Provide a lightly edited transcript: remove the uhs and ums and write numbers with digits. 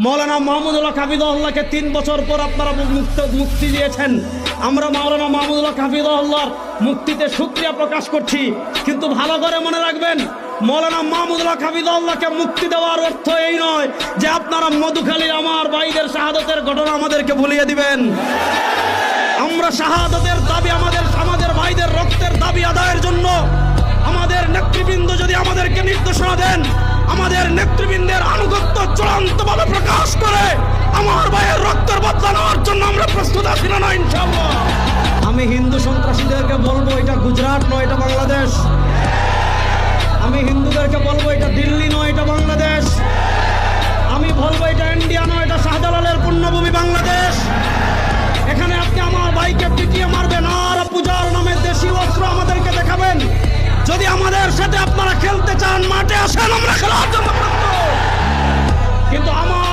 মৌলানা মাহমুদুল্লাহ হাফিজাহুল্লাহকে 3 বছর পর আপনারা মুক্তি দিয়েছেন। আমরা মৌলানা মাহমুদুল্লাহ হাফিজাহুল্লাহর মুক্তিতে শুকরিয়া প্রকাশ করছি। কিন্তু ভালো করে মনে রাখবেন, মৌলানা মাহমুদুল্লাহ হাফিজাহুল্লাহকে মুক্তি দেওয়ার অর্থ এই নয় যে আপনারা মধুখালীর আমার ভাইদের শাহাদতের ঘটনা আমাদেরকে ভুলিয়ে দিবেন। আমরা শাহাদতের দাবি, আমাদের ভাইদের রক্তের দাবি আদায়ের জন্য আমাদের নেতৃবৃন্দ যদি আমাদেরকে নির্দেশনা দেন, আমাদের নেতৃবৃন্দের আনুগত্য চূড়ান্তভাবে প্রকাশ করে আমার ভাইয়ের রক্তের বদলা নেওয়ার জন্য আমরা প্রস্তুত আছি না ইনশাআল্লাহ। আমি হিন্দু সন্ত্রাসীদেরকে বলবো এটা গুজরাট নয়, এটা বাংলাদেশ। আমি হিন্দুদেরকে বলবো এটা দিল্লি নয়, এটা বাংলাদেশ। আমি বলবো এটা ইন্ডিয়া নয়, এটা শাহজালালের পুণ্যভূমি বাংলাদেশ। এখানে আপনি আমার ভাইকে পিটিয়ে মারবেন আর পূজার নামে দেশি অস্ত্র আমাদেরকে দেখাবেন। যদি আমাদের সাথে আপনারা খেলতে চান, মাঠে আসেন, আমরা খেলার জন্য প্রস্তুত। কিন্তু আমার